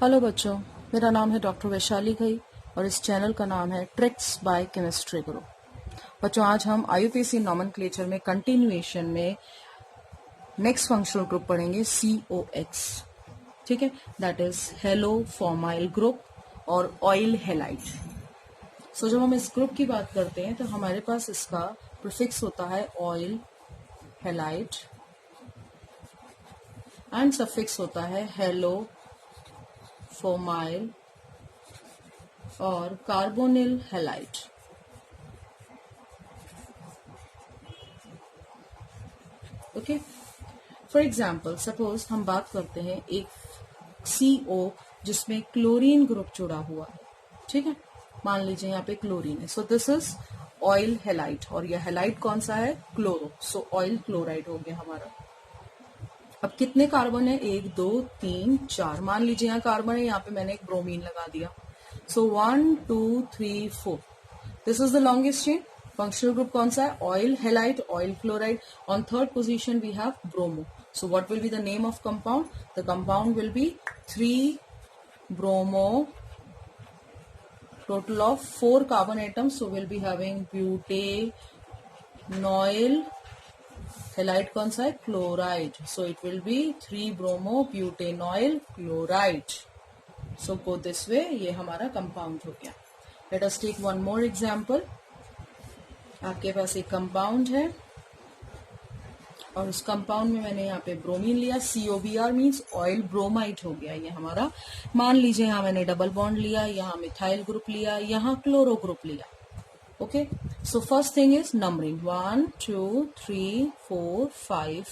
Hello बच्चों, मेरा नाम है डॉक्टर वैशाली घई और इस चैनल का नाम है ट्रिक्स बाय केमिस्ट्री गुरु। बच्चों, आज हम आईयूपीएसी नॉमेनक्लेचर में कंटिन्यूएशन में नेक्स्ट फंक्शनल ग्रुप पढ़ेंगे COX। ठीक है, that is hello formyl group और ऑयल हेलाइट। सो जब हम इस ग्रुप की बात करते हैं तो हमारे पास इसका प्रीफिक्स होता है ऑयल हेलाइट एंड सफिक्स होता है हेलो फॉर्माइल और carbonyl halide. Okay, for example suppose हम बात करते हैं एक CO जिसमें क्लोरीन ग्रुप जुड़ा हुआ है। ठीक है, मान लीजिए यहाँ पे क्लोरीन है, so this is oil halide और यह हेलाइट कौन सा है? क्लोरो। सो ऑयल क्लोराइड हो गया हमारा। अब कितने कार्बन है? 1 2 3 4। मान लीजिए यहाँ कार्बन है, यहाँ पे मैंने एक ब्रोमीन लगा दिया। So 1 2 3 4, this is the longest chain. Functional group कौन सा है? Oil halide, oil chloride. On third position we have bromo. So what will be the name of compound? The compound will be 3 bromo, total of 4 carbon atoms, so we'll be having butanoyl, halide कौन सा है? Chloride. So it will be 3 bromo butanoyl chloride. So go this way, ये हमारा compound हो गया। Let us take one more example. आपके पास एक कंपाउंड है और उस कंपाउंड में मैंने यहाँ पे ब्रोमीन लिया, COBr मीन्स ऑयल ब्रोमाइड हो गया ये हमारा। मान लीजिए यहाँ मैंने डबल बॉन्ड लिया, यहाँ मिथाइल ग्रुप लिया, यहाँ क्लोरो ग्रुप लिया। Okay, so first thing is numbering 1 2 3 4 5,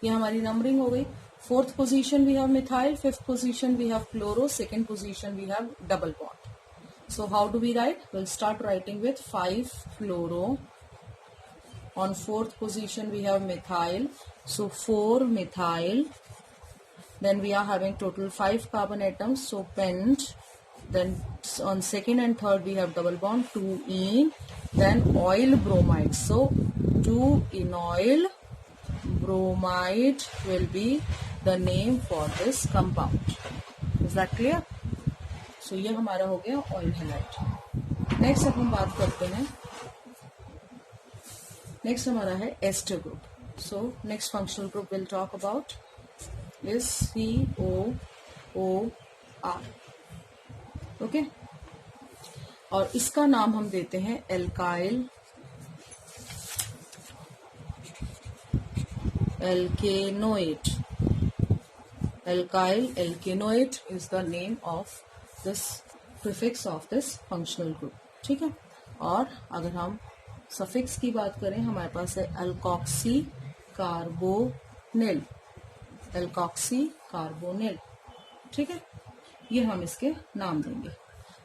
ये हमारी नंबरिंग हो गई। Fourth position we have methyl, fifth position we have chloro, second position we have double bond. So how do we write? Will start writing with 5 fluoro. On fourth position we have methyl, so 4 methyl. Then we are having total 5 carbon atoms, so pent. Then on second and third we have double bond, 2 ene. Then oil bromide, so 2 enoyl bromide will be the name for this compound. Is that clear? So ये हमारा हो गया oil halide. Next अब हम बात करते हैं, next हमारा है ester group. So next functional group will talk about is COOR। Okay, और इसका नाम हम देते हैं alkyl alkanoate. Alkyl alkanoate is the name of this prefix of this functional group. ठीक है, और अगर हम सफिक्स की बात करें, हमारे पास है अल्कोक्सी कार्बोनिल, एल्कोक्सी कार्बोनिल। ठीक है, ये हम इसके नाम देंगे।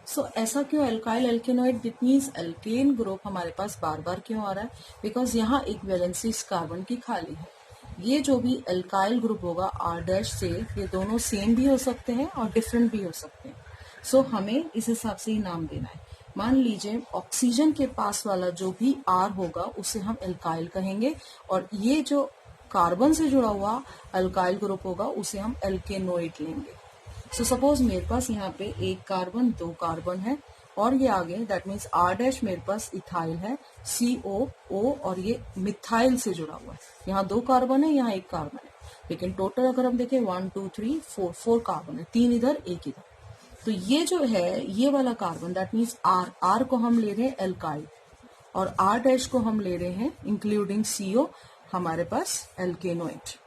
सो ऐसा क्यों alkyl alkanoate? It means alkane group हमारे पास बार बार क्यों आ रहा है? बिकॉज यहाँ एक वैलेंसी इस कार्बन की खाली है। ये जो भी एल्काइल ग्रुप होगा R' से, ये दोनों सेम भी हो सकते हैं और डिफरेंट भी हो सकते हैं। सो हमें इस हिसाब से ही नाम देना है। मान लीजिए ऑक्सीजन के पास वाला जो भी R होगा उसे हम एल्काइल कहेंगे, और ये जो कार्बन से जुड़ा हुआ एल्काइल ग्रुप होगा उसे हम एल्केनोइड लेंगे। सो सपोज मेरे पास यहाँ पे एक कार्बन, 2 कार्बन है और ये आगे, दैट मीन्स R' मेरे पास इथाइल है, COO, और ये मिथाइल से जुड़ा हुआ है। यहाँ 2 कार्बन है, यहाँ 1 कार्बन है, लेकिन टोटल अगर हम देखें 1 2 3 4 कार्बन है, 3 इधर 1 इधर। तो ये जो है ये वाला कार्बन, दैट मीन्स R को हम ले रहे हैं एल्काइल और R' को हम ले रहे हैं इंक्लूडिंग CO, हमारे पास एल्केनोइड।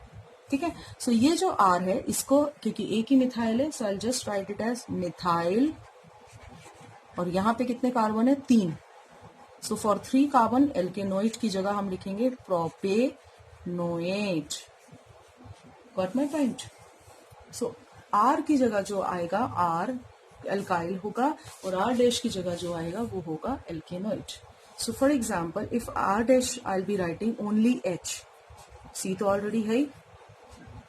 ठीक है, सो ये जो R है इसको, क्योंकि एक ही मिथाइल है, so I just write it as methyl, और यहाँ पे कितने कार्बन है? 3। सो फॉर 3 कार्बन एल्केनोइड की जगह हम लिखेंगे propanoate. Got my point? So R की जगह जो आएगा R एल्काइल होगा और R' की जगह जो आएगा वो होगा alkanoate. So for example if R' I will be writing only H, C तो ऑलरेडी है ही,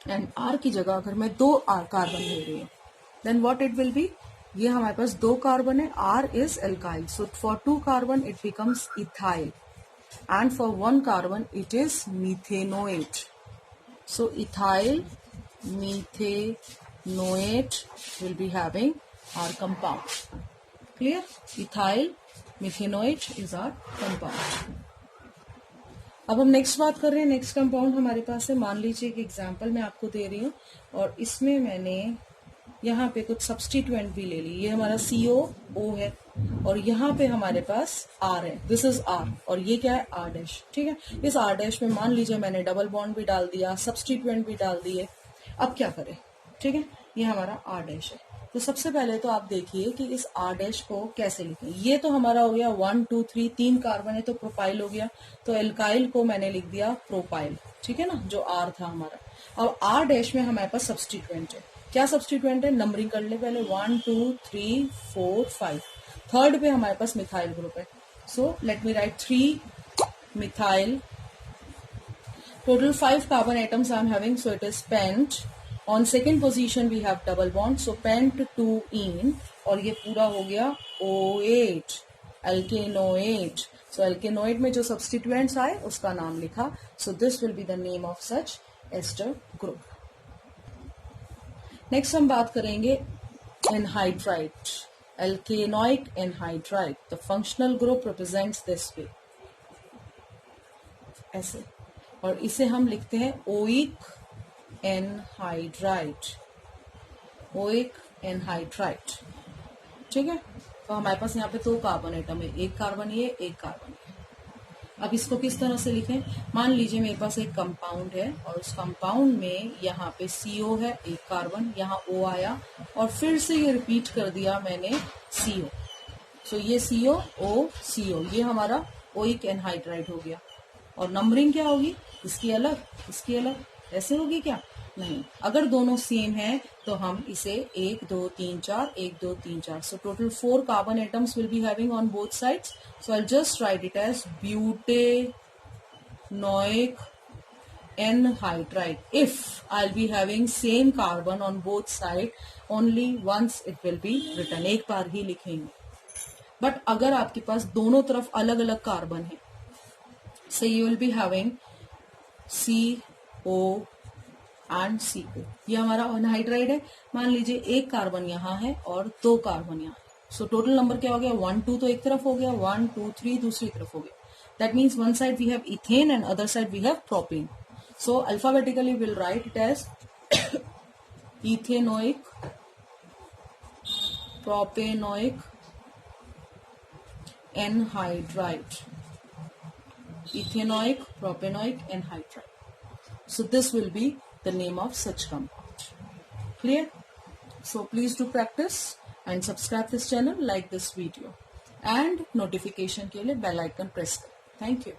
एंड R की जगह अगर मैं 2 कार्बन ले रही हूँ, then what it will be? ये हमारे पास 2 कार्बन है, R is alkyl, so for 2 carbon it becomes ethyl, and for 1 carbon it is methanoate. So ethyl methanoate NOAT will be having our compound. Clear? Ethyl methanoate is our compound. अब हम next बात कर रहे हैं. Next compound हमारे पास है. मान लीजिए एक एग्जांपल मैं आपको दे रही हूँ और इसमें मैंने यहाँ पे कुछ सब्स्टिट्यूएंट भी ले ली. ये हमारा COO है और यहाँ पे हमारे पास R है. दिस इज R और ये क्या है R डैश. ठीक है. इस R डैश में मान लीजिए मैंने डबल बॉन्ड भी डाल दिया, सब्स्टिट्यूएंट भी डाल दिए. अब क्या करें? ठीक है. ये हमारा R डैश है. तो सबसे पहले तो आप देखिए कि इस R डैश को कैसे लिखें. ये तो हमारा हो गया 1 2 3 3 कार्बन है तो प्रोपाइल हो गया. तो एल्काइल को मैंने लिख दिया प्रोपाइल. ठीक है ना, जो R था हमारा. अब R डैश में हमारे पास सब्स्टिट्यूएंट है. क्या सब्स्टिट्यूएंट है? नंबरिंग कर ले पहले. 1 2 3 4 5. थर्ड पे हमारे पास मिथाइल ग्रुप है. So let me right 3 methyl. Total 5 carbon atoms I am having, so it is pent. On second position we have double bond, so pent 2-ene और ये पूरा हो गया OH, alkanoate. So alkanoate में जो substituents आए उसका नाम लिखा. So this will be the name of such ester group. Next हम बात करेंगे anhydrite, alkanoic anhydrite. The functional group represents this way, ऐसे. और इसे हम लिखते हैं ओइक एनहाइड्राइट. Oic anhydrite. ठीक है. तो हमारे पास यहाँ पे 2 कार्बन एटम है. एक कार्बन ये, एक कार्बन ये. अब इसको किस तरह से लिखें? मान लीजिए मेरे पास एक कंपाउंड है और उस कंपाउंड में यहाँ पे CO है, एक कार्बन, यहाँ O आया और फिर से ये रिपीट कर दिया मैंने CO. सो ये CO, ये हमारा ओइक एनहाइड्राइट हो गया. और नंबरिंग क्या होगी? इसकी अलग, इसकी अलग. ऐसे होगी क्या? नहीं. अगर दोनों सेम है तो हम इसे 1 2 3 4 1 2 3 4. So total 4 carbon atoms will be having on both sides. So I just write it as butanoic anhydride. If I be having same carbon on both side only once it will be written. एक बार ही लिखेंगे. But अगर आपके पास दोनों तरफ अलग अलग carbon है, so you will be having CO and CO. ये हमारा एनहाइड्राइड है. मान लीजिए एक कार्बन यहाँ है और 2 कार्बन यहाँ. सो टोटल नंबर क्या हो गया? 1 2 तो एक तरफ हो गया, 1 2 3 दूसरी तरफ हो गया. That means one side we have ethane and other side we have propane. So alphabetically will write it as ethanoic, propanoic anhydride. Ethanoic, propanoic anhydride. So this will be the name of such compound. Clear? So please do practice and subscribe this channel, like this video and notification के लिए bell icon press करें. Thank you.